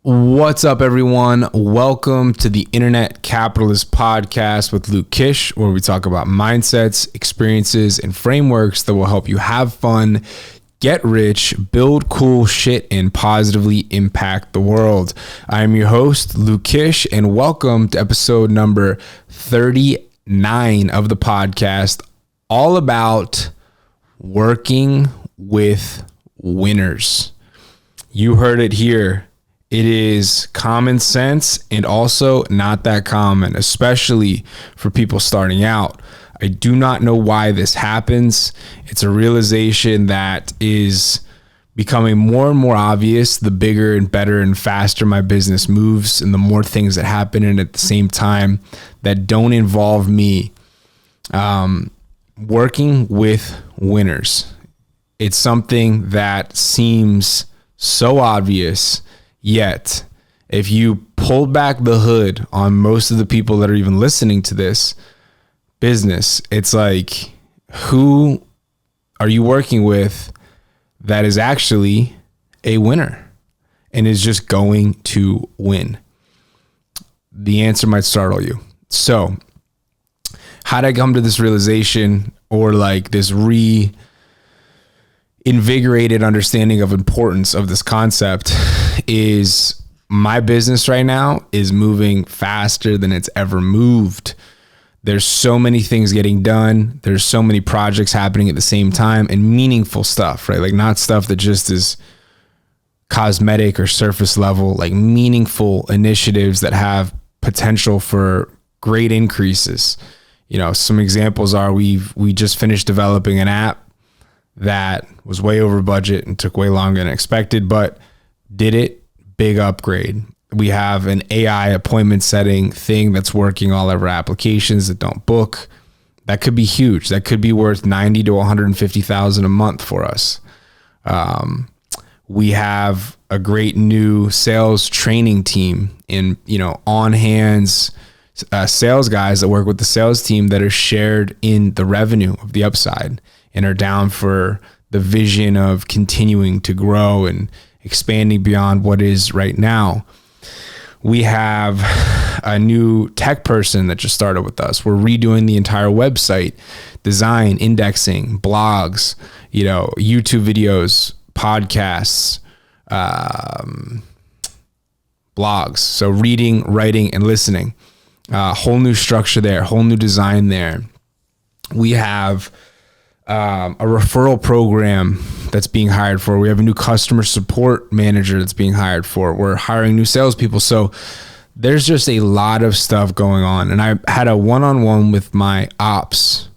What's up, everyone? Welcome to the Internet Capitalist Podcast with Luke Kish, where we talk about mindsets, experiences, and frameworks that will help you have fun, get rich, build cool shit, and positively impact the world. I am your host, Luke Kish, and welcome to episode number 39 of the podcast, all about working with winners. You heard it here. It is common sense and also not that common, especially for people starting out. I do not know why this happens. It's a realization that is becoming more and more obvious the bigger and better and faster my business moves and the more things that happen and at the same time that don't involve me. Working with winners. It's something that seems so obvious. Yet, if you pull back the hood on most of the people that are even listening to this business, it's like, who are you working with that is actually a winner and is just going to win? The answer might startle you. So, how did I come to this realization or like this invigorated understanding of importance of this concept is my business right now is moving faster than it's ever moved. There's so many things getting done. There's so many projects happening at the same time and meaningful stuff, right? Like not stuff that just is cosmetic or surface level, like meaningful initiatives that have potential for great increases. You know, some examples are we just finished developing an app that was way over budget and took way longer than expected, but did it, big upgrade. We have an AI appointment setting thing that's working all of our applications that don't book. That could be huge. That could be worth 90 to 150,000 a month for us. We have a great new sales training team in, on hands sales guys that work with the sales team that are shared in the revenue of the upside and are down for the vision of continuing to grow and expanding beyond what is right now. We have a new tech person that just started with us. We're redoing the entire website, design, indexing, blogs, YouTube videos, podcasts, blogs. So reading, writing, and listening. Whole new structure there, whole new design there. We have a referral program that's being hired for. We have a new customer support manager that's being hired for. We're hiring new salespeople. So there's just a lot of stuff going on. And I had a one-on-one with my ops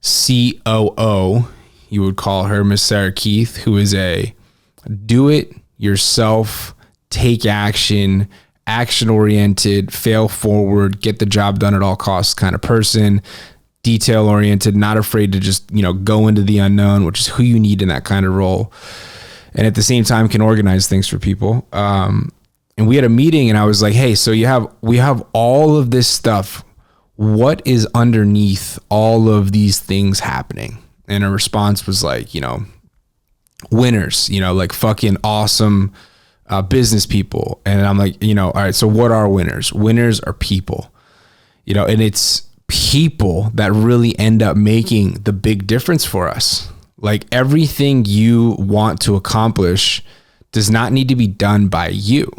COO, you would call her Miss Sarah Keith, who is a do-it-yourself, take action, action-oriented, fail forward, get the job done at all costs kind of person. Detail oriented, not afraid to just, go into the unknown, which is who you need in that kind of role. And at the same time can organize things for people. And we had a meeting and I was like, hey, so we have all of this stuff. What is underneath all of these things happening? And her response was like, winners, like fucking awesome business people. And I'm like, all right, so what are winners? Winners are people, and it's people that really end up making the big difference for us. Like everything you want to accomplish does not need to be done by you.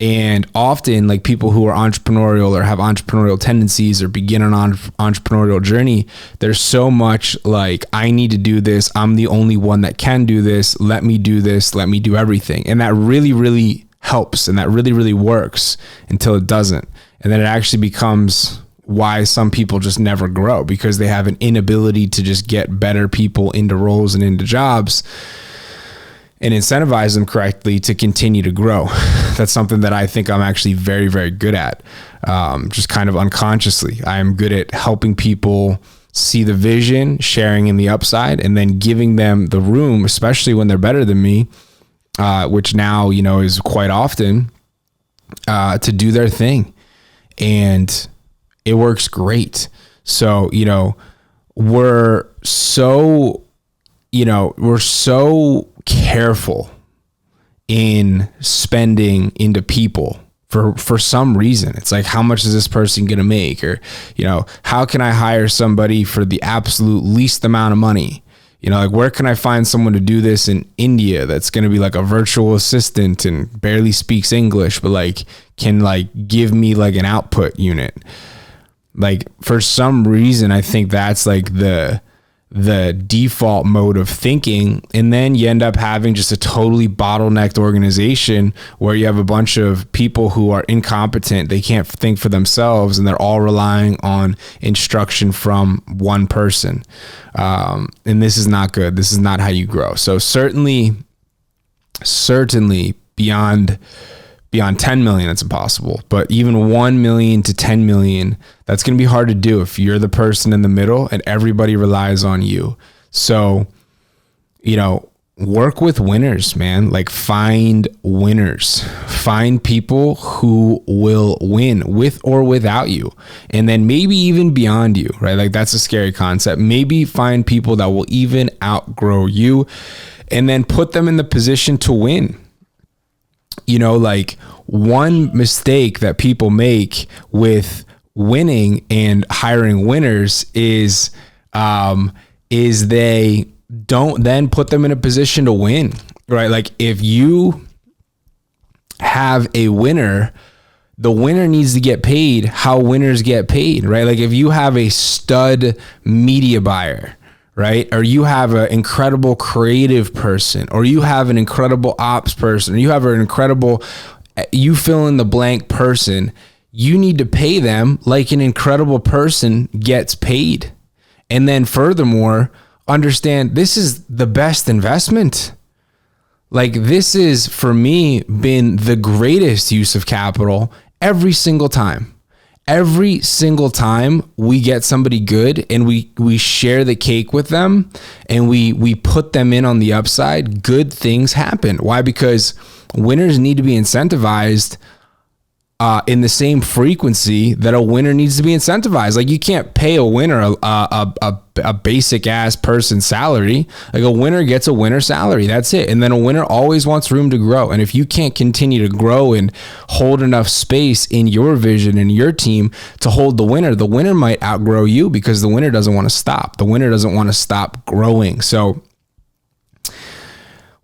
And often like people who are entrepreneurial or have entrepreneurial tendencies or begin an entrepreneurial journey, there's so much like, I need to do this. I'm the only one that can do this. Let me do this. Let me do everything. And that really, really helps. And that really, really works until it doesn't. And then it actually becomes why some people just never grow, because they have an inability to just get better people into roles and into jobs and incentivize them correctly to continue to grow. That's something that I think I'm actually very, very good at. Just kind of unconsciously. I'm good at helping people see the vision, sharing in the upside, and then giving them the room, especially when they're better than me, which now, is quite often, to do their thing. And it works great. So, we're so careful in spending into people for some reason. It's like, how much is this person going to make? Or, how can I hire somebody for the absolute least amount of money? Like, where can I find someone to do this in India that's going to be like a virtual assistant and barely speaks English, but like can like give me like an output unit? Like, for some reason, I think that's like the default mode of thinking. And then you end up having just a totally bottlenecked organization where you have a bunch of people who are incompetent. They can't think for themselves, and they're all relying on instruction from one person. And this is not good. This is not how you grow. So certainly beyond 10 million, it's impossible. But even 1 million to 10 million, that's going to be hard to do if you're the person in the middle and everybody relies on you. So, work with winners, man. Like, find winners, find people who will win with or without you. And then maybe even beyond you, right? Like, that's a scary concept. Maybe find people that will even outgrow you, and then put them in the position to win. Like, one mistake that people make with winning and hiring winners is they don't then put them in a position to win, right? Like, if you have a winner, the winner needs to get paid how winners get paid, right? Like, if you have a stud media buyer, right? Or you have an incredible creative person, or you have an incredible ops person, or you have an incredible, you fill in the blank person, you need to pay them like an incredible person gets paid. And then furthermore, understand this is the best investment. Like, this is, for me, been the greatest use of capital every single time. Every single time we get somebody good and we share the cake with them and we put them in on the upside, good things happen. Why? Because winners need to be incentivized in the same frequency that a winner needs to be incentivized. Like, you can't pay a winner a basic ass person salary. Like, a winner gets a winner salary. That's it. And then a winner always wants room to grow. And if you can't continue to grow and hold enough space in your vision and your team to hold the winner might outgrow you, because the winner doesn't want to stop. The winner doesn't want to stop growing. So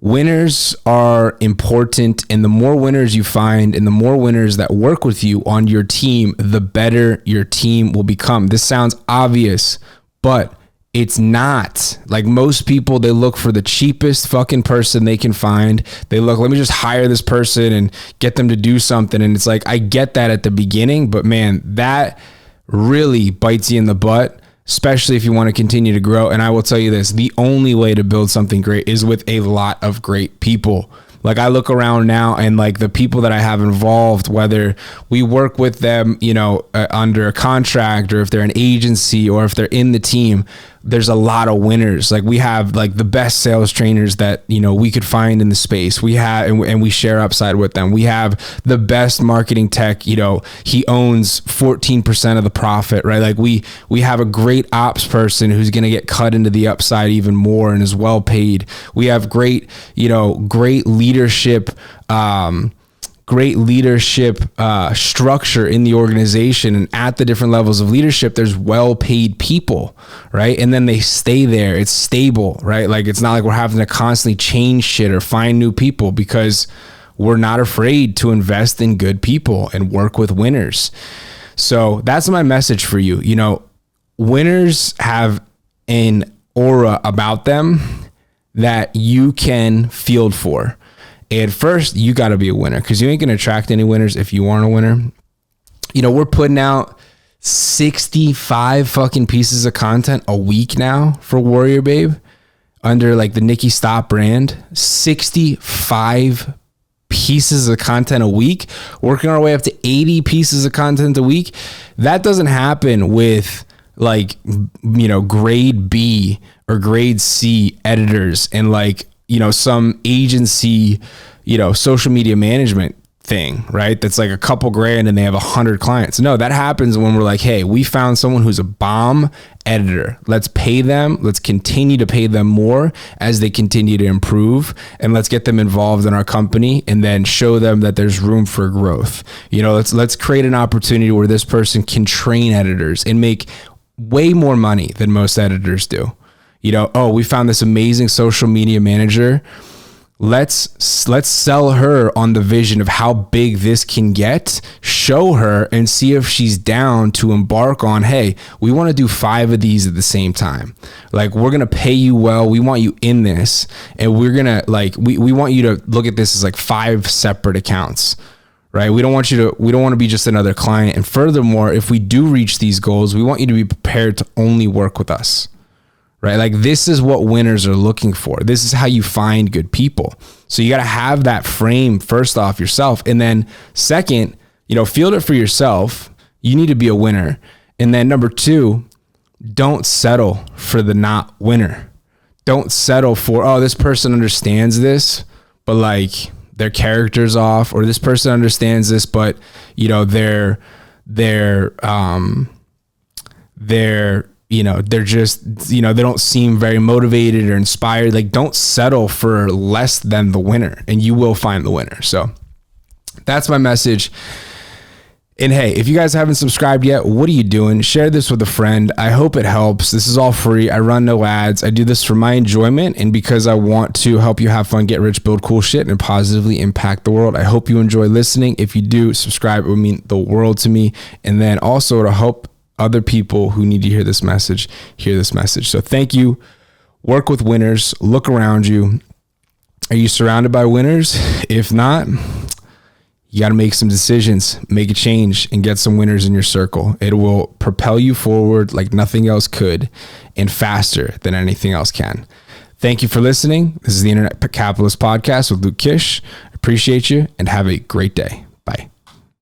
winners are important, and the more winners you find and the more winners that work with you on your team, the better your team will become. This sounds obvious, but it's not. Like, most people, they look for the cheapest fucking person they can find. They look, let me just hire this person and get them to do something. And it's like, I get that at the beginning, but man, that really bites you in the butt, especially if you want to continue to grow. And I will tell you this, the only way to build something great is with a lot of great people. Like, I look around now and like the people that I have involved, whether we work with them, under a contract, or if they're an agency, or if they're in the team, there's a lot of winners. Like, we have like the best sales trainers that, we could find in the space. We have, and we share upside with them. We have the best marketing tech, he owns 14% of the profit, right? Like, we have a great ops person who's going to get cut into the upside even more and is well paid. We have great leadership, structure in the organization, and at the different levels of leadership, there's well-paid people, right? And then they stay there. It's stable, right? Like, it's not like we're having to constantly change shit or find new people, because we're not afraid to invest in good people and work with winners. So that's my message for you. Winners have an aura about them that you can field for. And first, you got to be a winner, because you ain't going to attract any winners if you aren't a winner. We're putting out 65 fucking pieces of content a week now for Warrior Babe under like the Nikki Stop brand. 65 pieces of content a week, working our way up to 80 pieces of content a week. That doesn't happen with like, grade B or grade C editors and like, some agency, social media management thing, right? That's like a couple grand and they have 100 clients. No, that happens when we're like, hey, we found someone who's a bomb editor. Let's pay them. Let's continue to pay them more as they continue to improve, and let's get them involved in our company and then show them that there's room for growth. You know, let's create an opportunity where this person can train editors and make way more money than most editors do. You know, oh, we found this amazing social media manager. Let's sell her on the vision of how big this can get, show her and see if she's down to embark on, hey, we want to do 5 of these at the same time. Like, we're going to pay you well. We want you in this, and we're going to we want you to look at this as like 5 separate accounts, right? We don't want to be just another client. And furthermore, if we do reach these goals, we want you to be prepared to only work with us. Right? Like, this is what winners are looking for. This is how you find good people. So you got to have that frame first off yourself. And then second, you know, field it for yourself. You need to be a winner. And then number 2, don't settle for the not winner. Don't settle for, oh, this person understands this, but like their character's off, or this person understands this, but you know, they're you know, they're just, you know, they don't seem very motivated or inspired. Like, don't settle for less than the winner, and you will find the winner. So that's my message. And hey, if you guys haven't subscribed yet, what are you doing? Share this with a friend. I hope it helps. This is all free. I run no ads. I do this for my enjoyment and because I want to help you have fun, get rich, build cool shit, and positively impact the world. I hope you enjoy listening. If you do, subscribe. It would mean the world to me. And then also to help other people who need to hear this message. So thank you. Work with winners. Look around you. Are you surrounded by winners? If not, you got to make some decisions, make a change, and get some winners in your circle. It will propel you forward like nothing else could, and faster than anything else can. Thank you for listening. This is the Internet Capitalist Podcast with Luke Kish. Appreciate you, and have a great day.